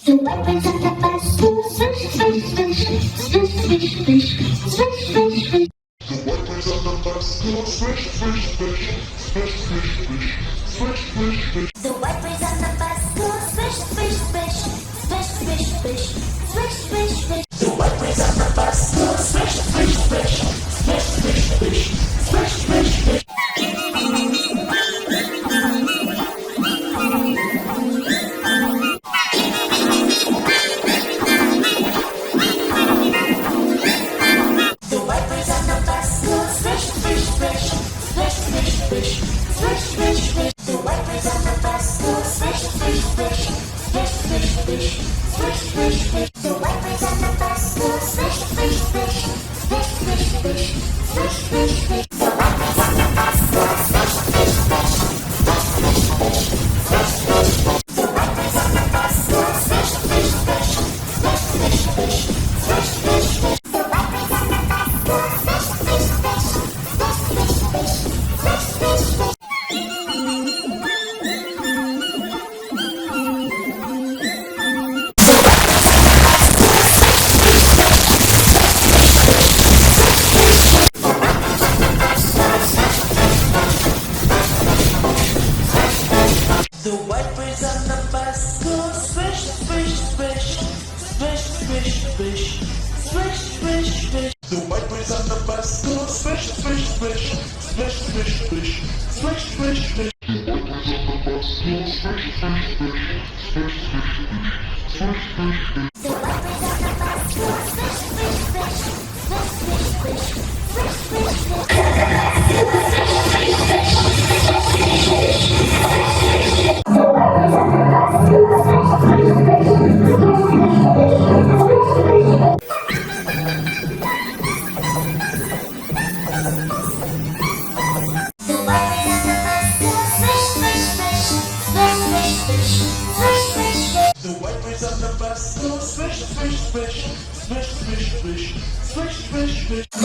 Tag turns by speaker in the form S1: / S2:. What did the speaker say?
S1: The white brings up the bus. Swish, swish, swish, swish, swish, swish, swish, swish, swish.
S2: The white brings up the bus. Swish, swish, swish, swish, swish, swish, swish, swish, swish.
S1: The white brings up the bus. Swish, swish, swish, swish, swish, swish, swish, swish, swish.
S3: The white brings up the bus. Swish, swish, swish, swish, swish, swish, swish, swish, swish. The white birds on the bus go swish, swish, swish, swish, swish, swish, swish, swish, swish.
S2: The white birds on the bus go swish, swish, swish, swish, swish, swish, swish, swish, swish. The white birds on the bus go swish, swish, swish, swish, swish, swish, swish, swish, swish.
S1: The white brings up the bus. Swish, swish, swish, swish, swish, swish, swish, swish, swish.
S2: The white birds on the bus go swish, swish, swish, swish, swish, swish, swish, swish, swish.
S1: The white brings up the bus. Swish, swish, swish, swish, swish, swish, swish, swish.